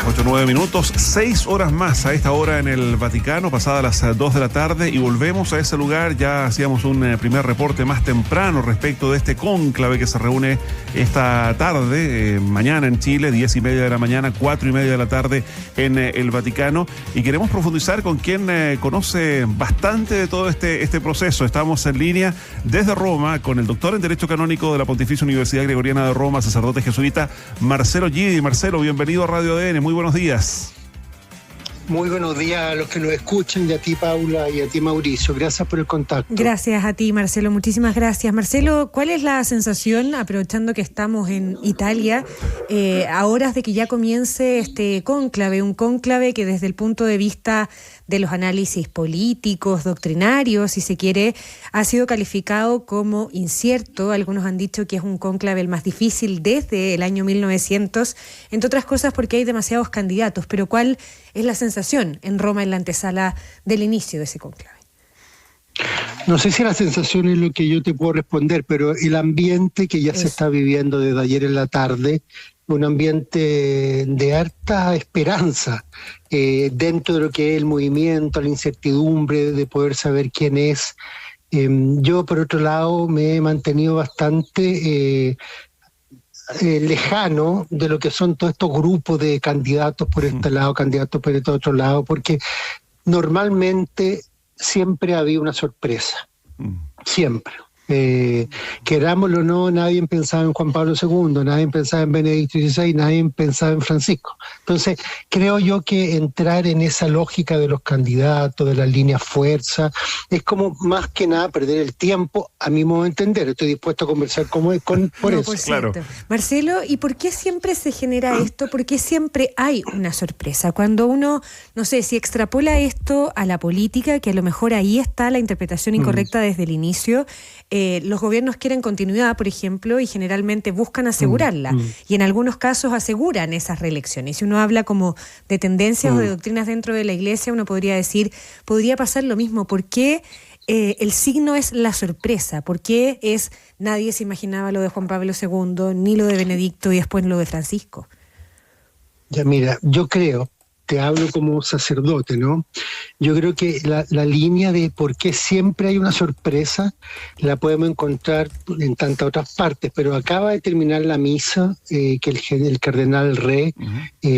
8:09, 6 horas más a esta hora en el Vaticano, pasadas las 2 de la tarde, y volvemos a ese lugar. Ya hacíamos un primer reporte más temprano respecto de este cónclave que se reúne esta tarde, mañana en Chile, 10:30 de la mañana, 4:30 de la tarde en el Vaticano, y queremos profundizar con quien conoce bastante de todo este proceso. Estamos en línea desde Roma con el doctor en Derecho Canónico de la Pontificia Universidad Gregoriana de Roma, sacerdote jesuita Marcelo Guidi. Marcelo, bienvenido a Radio ADN, muy buenos días. Muy buenos días a los que nos escuchan, y a ti, Paula, y a ti, Mauricio. Gracias por el contacto. Gracias a ti, Marcelo, muchísimas gracias. Marcelo, ¿cuál es la sensación, aprovechando que estamos en Italia, a horas de que ya comience este cónclave, un cónclave que desde el punto de vista de los análisis políticos, doctrinarios, si se quiere, ha sido calificado como incierto? Algunos han dicho que es un cónclave el más difícil desde el año 1900, entre otras cosas porque hay demasiados candidatos. Pero ¿cuál es la sensación en Roma en la antesala del inicio de ese cónclave? No sé si la sensación es lo que yo te puedo responder, pero el ambiente que ya se está viviendo desde ayer en la tarde, un ambiente de harta esperanza dentro de lo que es el movimiento, la incertidumbre de poder saber quién es. Yo, por otro lado, me he mantenido bastante lejano de lo que son todos estos grupos de candidatos por este lado, candidatos por este otro lado, porque normalmente siempre había una sorpresa, siempre. Querámoslo o no, nadie pensaba en Juan Pablo II, nadie pensaba en Benedicto XVI, nadie pensaba en Francisco. Entonces, creo yo que entrar en esa lógica de los candidatos, de las líneas fuerza, es como más que nada perder el tiempo, a mi modo de entender. Estoy dispuesto a conversar por eso. Por claro. Marcelo, ¿y por qué siempre se genera esto? ¿Por qué siempre hay una sorpresa? Cuando uno, no sé, si extrapola esto a la política, que a lo mejor ahí está la interpretación incorrecta desde el inicio, los gobiernos quieren continuidad, por ejemplo, y generalmente buscan asegurarla, y en algunos casos aseguran esas reelecciones. Si uno habla como de tendencias o de doctrinas dentro de la Iglesia, uno podría decir, podría pasar lo mismo. ¿Por qué el signo es la sorpresa? ¿Por qué nadie se imaginaba lo de Juan Pablo II, ni lo de Benedicto y después lo de Francisco? Ya, mira, yo creo, te hablo como sacerdote, ¿no? Yo creo que la línea de por qué siempre hay una sorpresa la podemos encontrar en tantas otras partes, pero acaba de terminar la misa que el cardenal Re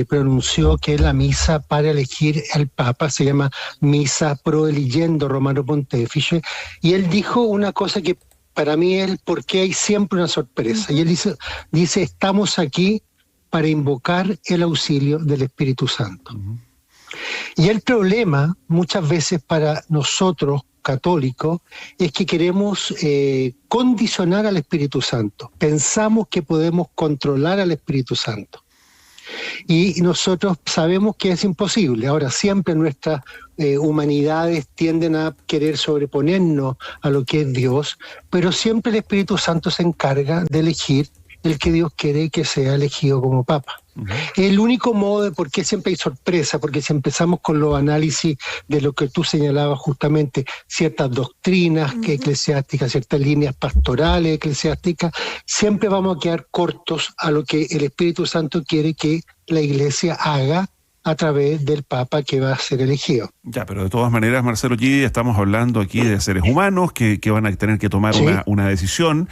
pronunció, que es la misa para elegir al Papa, se llama Misa Pro Eligiendo Romano Pontefice, y él dijo una cosa que para mí es por qué hay siempre una sorpresa, y él dice estamos aquí para invocar el auxilio del Espíritu Santo. Y el problema, muchas veces para nosotros católicos, es que queremos condicionar al Espíritu Santo. Pensamos que podemos controlar al Espíritu Santo. Y nosotros sabemos que es imposible. Ahora, siempre nuestras humanidades tienden a querer sobreponernos a lo que es Dios, pero siempre el Espíritu Santo se encarga de elegir el que Dios quiere que sea elegido como Papa. El único modo de por qué siempre hay sorpresa, porque si empezamos con los análisis de lo que tú señalabas justamente, ciertas doctrinas eclesiásticas, ciertas líneas pastorales eclesiásticas, siempre vamos a quedar cortos a lo que el Espíritu Santo quiere que la Iglesia haga a través del Papa que va a ser elegido. Ya, pero de todas maneras, Marcelo Guidi, estamos hablando aquí de seres humanos que van a tener que tomar una decisión,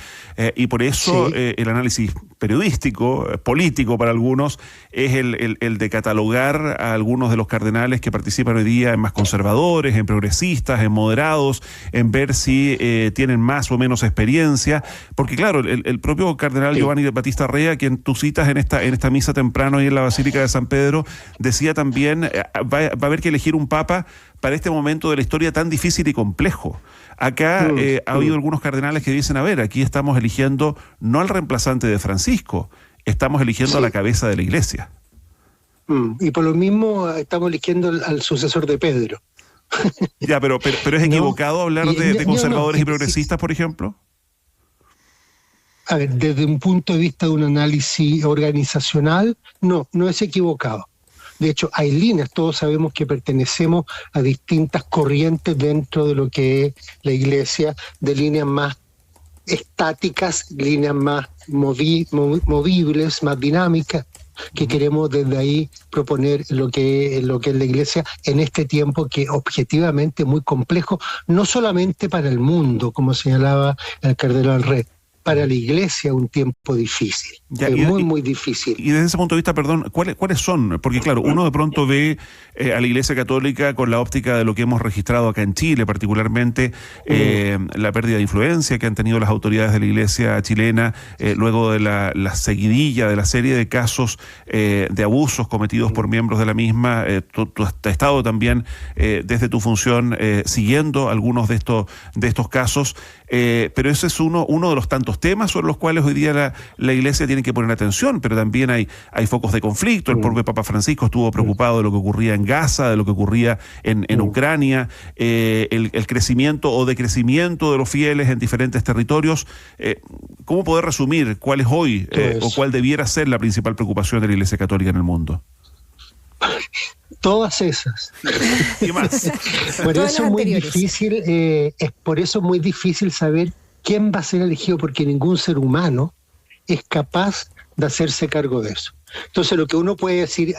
y por eso el análisis periodístico, político para algunos, es el de catalogar a algunos de los cardenales que participan hoy día en más conservadores, en progresistas, en moderados, en ver si tienen más o menos experiencia, porque claro, el propio cardenal Giovanni Battista Re, quien tú citas en esta misa temprano ahí en la Basílica de San Pedro, decía también, va a haber que elegir un papa para este momento de la historia tan difícil y complejo. Acá ha habido algunos cardenales que dicen, a ver, aquí estamos eligiendo no al reemplazante de Francisco, estamos eligiendo a la cabeza de la Iglesia. Y por lo mismo estamos eligiendo al sucesor de Pedro. Ya, pero es equivocado hablar de conservadores y progresistas, por ejemplo. A ver, desde un punto de vista de un análisis organizacional, no es equivocado. De hecho, hay líneas, todos sabemos que pertenecemos a distintas corrientes dentro de lo que es la Iglesia, de líneas más estáticas, líneas más movibles, más dinámicas. que queremos desde ahí proponer lo que es la Iglesia en este tiempo que objetivamente es muy complejo, no solamente para el mundo, como señalaba el cardenal Rey, para la Iglesia un tiempo difícil, muy difícil. Y desde ese punto de vista, perdón, ¿cuáles son? Porque claro, uno de pronto ve a la Iglesia Católica con la óptica de lo que hemos registrado acá en Chile, particularmente la pérdida de influencia que han tenido las autoridades de la Iglesia chilena, luego de la seguidilla de la serie de casos de abusos cometidos por miembros de la misma. Tú has estado también desde tu función siguiendo algunos de estos casos, pero ese es uno de los tantos temas sobre los cuales hoy día la Iglesia tiene que poner atención, pero también hay focos de conflicto. El propio Papa Francisco estuvo preocupado de lo que ocurría en Gaza, de lo que ocurría en Ucrania, el crecimiento o decrecimiento de los fieles en diferentes territorios. ¿Cómo poder resumir cuál es hoy o cuál debiera ser la principal preocupación de la Iglesia Católica en el mundo? Todas esas. ¿Y más? Por eso es muy difícil, por eso es muy difícil saber quién va a ser elegido, porque ningún ser humano es capaz de hacerse cargo de eso. Entonces lo que uno puede decir,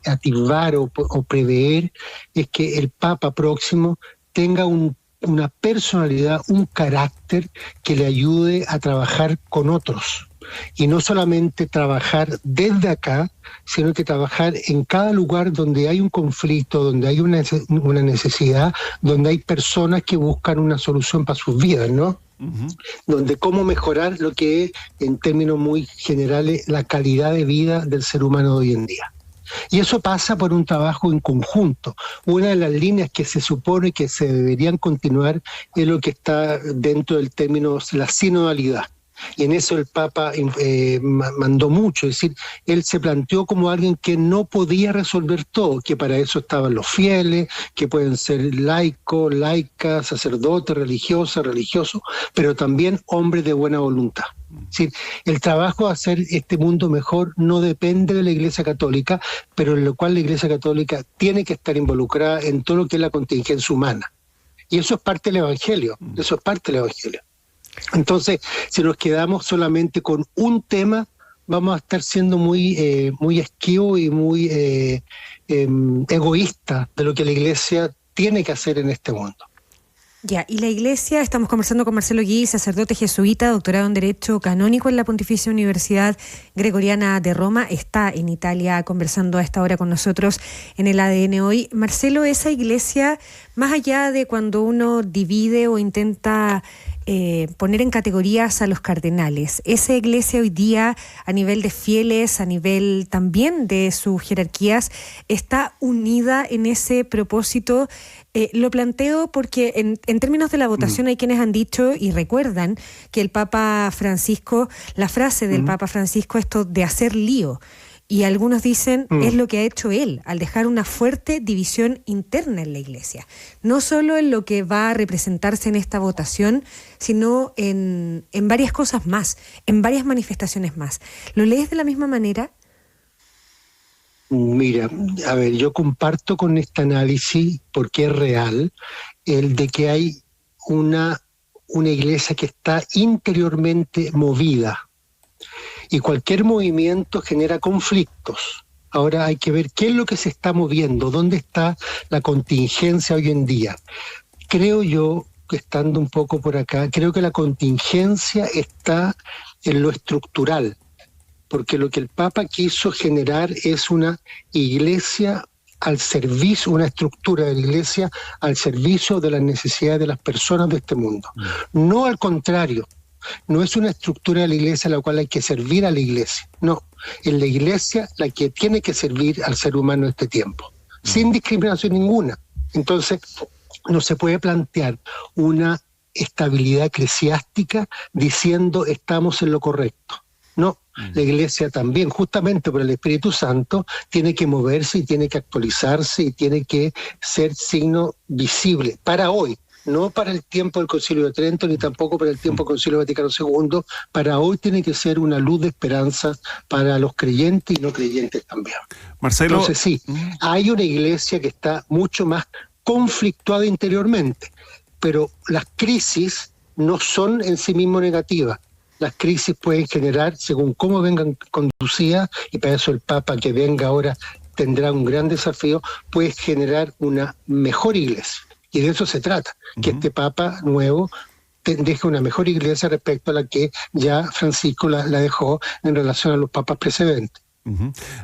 atisbar o prever, es que el Papa próximo tenga una personalidad, un carácter que le ayude a trabajar con otros. Y no solamente trabajar desde acá, sino que trabajar en cada lugar donde hay un conflicto, donde hay una necesidad, donde hay personas que buscan una solución para sus vidas, ¿no? Donde cómo mejorar lo que es, en términos muy generales, la calidad de vida del ser humano de hoy en día. Y eso pasa por un trabajo en conjunto. Una de las líneas que se supone que se deberían continuar es lo que está dentro del término la sinodalidad. Y en eso el Papa mandó mucho, es decir, él se planteó como alguien que no podía resolver todo, que para eso estaban los fieles, que pueden ser laicos, laicas, sacerdotes, religiosas, religiosos, pero también hombres de buena voluntad. Es decir, el trabajo de hacer este mundo mejor no depende de la Iglesia Católica, pero en lo cual la Iglesia Católica tiene que estar involucrada en todo lo que es la contingencia humana. Y eso es parte del Evangelio, eso es parte del Evangelio. Entonces, si nos quedamos solamente con un tema, vamos a estar siendo muy esquivos y muy egoístas de lo que la Iglesia tiene que hacer en este mundo. Ya, y la Iglesia, estamos conversando con Marcelo Guí, sacerdote jesuita, doctorado en Derecho Canónico en la Pontificia Universidad Gregoriana de Roma, está en Italia conversando a esta hora con nosotros en el ADN Hoy. Marcelo, esa Iglesia, más allá de cuando uno divide o intenta poner en categorías a los cardenales, esa Iglesia hoy día, a nivel de fieles, a nivel también de sus jerarquías, está unida en ese propósito. Lo planteo porque en términos de la votación hay quienes han dicho y recuerdan que el Papa Francisco, la frase del Papa Francisco, esto de hacer lío, y algunos dicen es lo que ha hecho él al dejar una fuerte división interna en la Iglesia, no solo en lo que va a representarse en esta votación, sino en varias cosas más, en varias manifestaciones más. ¿Lo lees de la misma manera? Mira, a ver, yo comparto con este análisis, porque es real, el de que hay una Iglesia que está interiormente movida, y cualquier movimiento genera conflictos. Ahora hay que ver qué es lo que se está moviendo, dónde está la contingencia hoy en día. Creo yo, estando un poco por acá, creo que la contingencia está en lo estructural, porque lo que el Papa quiso generar es una Iglesia al servicio, una estructura de la Iglesia al servicio de las necesidades de las personas de este mundo. No al contrario. No es una estructura de la Iglesia a la cual hay que servir a la Iglesia. No, es la Iglesia la que tiene que servir al ser humano en este tiempo, sin discriminación ninguna. Entonces, no se puede plantear una estabilidad eclesiástica diciendo estamos en lo correcto. No, la Iglesia también, justamente por el Espíritu Santo, tiene que moverse y tiene que actualizarse y tiene que ser signo visible para hoy. No para el tiempo del Concilio de Trento, ni tampoco para el tiempo del Concilio Vaticano II. Para hoy tiene que ser una luz de esperanza para los creyentes y no creyentes también. Marcelo. Entonces sí, hay una Iglesia que está mucho más conflictuada interiormente, pero las crisis no son en sí mismas negativas. las crisis pueden generar, según cómo vengan conducidas, y para eso el Papa que venga ahora tendrá un gran desafío, puede generar una mejor iglesia. Y de eso se trata, que este Papa nuevo deje una mejor iglesia respecto a la que ya Francisco la dejó en relación a los papas precedentes.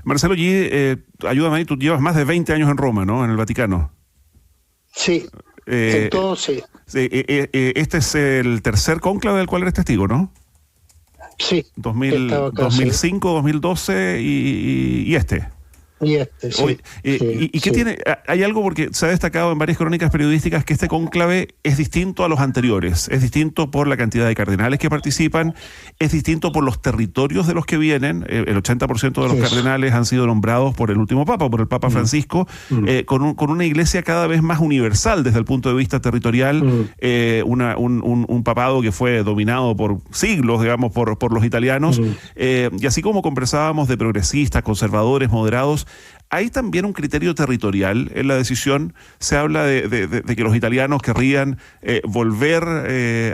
Marcelo G., ayúdame ahí, tú llevas más de 20 años en Roma, ¿no?, en el Vaticano. Sí, entonces... Este es el tercer cónclave del cual eres testigo, ¿no? Sí. 2005, 2012 y este. Y este, sí. Oye, ¿y qué tiene? Hay algo, porque se ha destacado en varias crónicas periodísticas que este cónclave es distinto a los anteriores, es distinto por la cantidad de cardenales que participan, es distinto por los territorios de los que vienen. El 80% de los cardenales han sido nombrados por el último Papa, por el Papa Francisco, con una iglesia cada vez más universal desde el punto de vista territorial, un papado que fue dominado por siglos, digamos, por los italianos, y así como conversábamos de progresistas, conservadores, moderados, hay también un criterio territorial en la decisión. Se habla de que los italianos querrían volver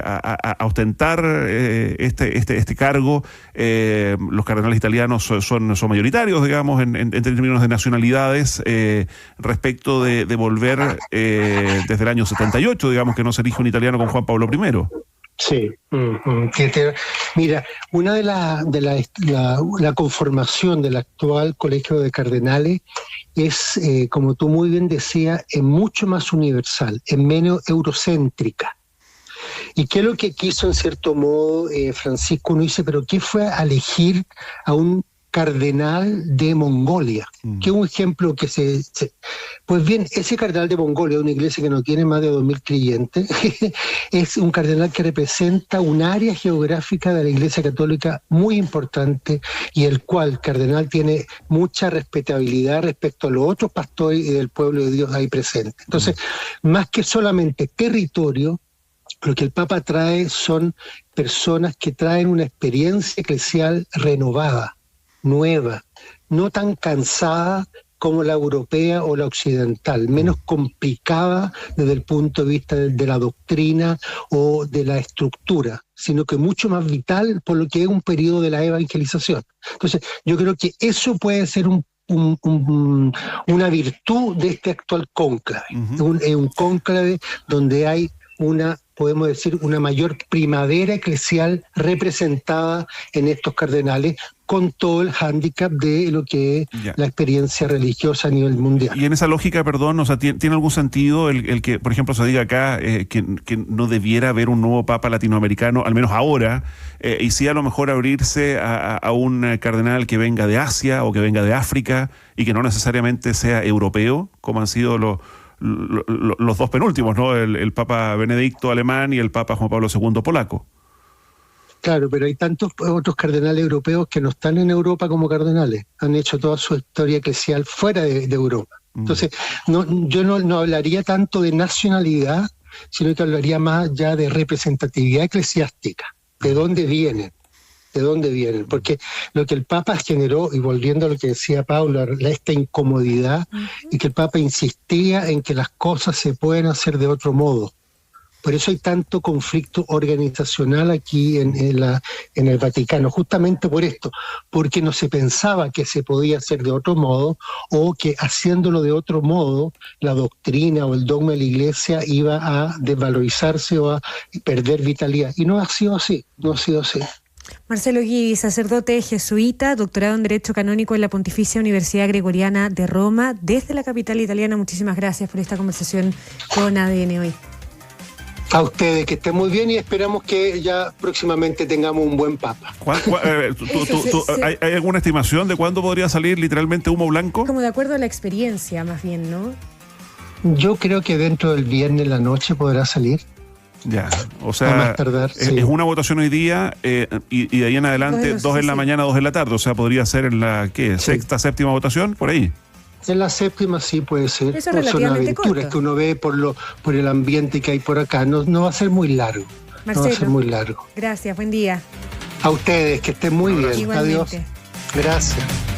a ostentar este cargo. Los cardenales italianos son mayoritarios, digamos, en términos de nacionalidades, respecto de volver desde el año 78, digamos, que no se elige un italiano con Juan Pablo I. Sí, mira, una de la conformación del actual Colegio de Cardenales es, como tú muy bien decías, es mucho más universal, es menos eurocéntrica. ¿Y qué es lo que quiso, en cierto modo, Francisco? Uno dice, ¿pero qué fue a elegir a un cardenal de Mongolia? Que es un ejemplo que Pues bien, ese cardenal de Mongolia, una iglesia que no tiene más de 2.000 creyentes, es un cardenal que representa un área geográfica de la Iglesia Católica muy importante, y el cual cardenal tiene mucha respetabilidad respecto a los otros pastores y del pueblo de Dios ahí presente. Entonces, más que solamente territorio, lo que el Papa trae son personas que traen una experiencia eclesial renovada, nueva, no tan cansada como la europea o la occidental, menos complicada desde el punto de vista de la doctrina o de la estructura, sino que mucho más vital por lo que es un periodo de la evangelización. Entonces, yo creo que eso puede ser una virtud de este actual cónclave. Un cónclave donde hay podemos decir, una mayor primavera eclesial representada en estos cardenales, con todo el hándicap de lo que es la experiencia religiosa a nivel mundial. Y en esa lógica, perdón, o sea, ¿tiene algún sentido el que, por ejemplo, se diga acá que no debiera haber un nuevo Papa latinoamericano, al menos ahora, y sí a lo mejor abrirse a un cardenal que venga de Asia o que venga de África y que no necesariamente sea europeo, como han sido los dos penúltimos, ¿no? El Papa Benedicto alemán y el Papa Juan Pablo II polaco? Claro, pero hay tantos otros cardenales europeos que no están en Europa como cardenales. Han hecho toda su historia eclesial fuera de Europa. Entonces, yo no hablaría tanto de nacionalidad, sino que hablaría más ya de representatividad eclesiástica. ¿De dónde vienen? ¿De dónde vienen? Porque lo que el Papa generó, y volviendo a lo que decía Paula, esta incomodidad, y que el Papa insistía en que las cosas se pueden hacer de otro modo. Por eso hay tanto conflicto organizacional aquí en el Vaticano, justamente por esto, porque no se pensaba que se podía hacer de otro modo, o que haciéndolo de otro modo, la doctrina o el dogma de la Iglesia iba a desvalorizarse o a perder vitalidad. Y no ha sido así, no ha sido así. Marcelo Guidi, sacerdote jesuita, doctorado en Derecho Canónico en la Pontificia Universidad Gregoriana de Roma, desde la capital italiana. Muchísimas gracias por esta conversación con ADN hoy. A ustedes, que estén muy bien, y esperamos que ya próximamente tengamos un buen Papa. ¿Hay alguna estimación de cuándo podría salir literalmente humo blanco? Como de acuerdo a la experiencia, más bien, ¿no? Yo creo que dentro del viernes en la noche podrá salir. Ya, o sea, más tardar, es una votación hoy día y de ahí en adelante 2 en la mañana, 2 en la tarde. O sea, podría ser en la sexta, séptima votación, por ahí. En la séptima sí puede ser. Eso es relativamente corto. Aventuras que uno ve por el ambiente que hay por acá. No va a ser muy largo. Marcelo, no va a ser muy largo. Gracias, buen día. A ustedes, que estén muy bien. Igualmente. Adiós. Gracias.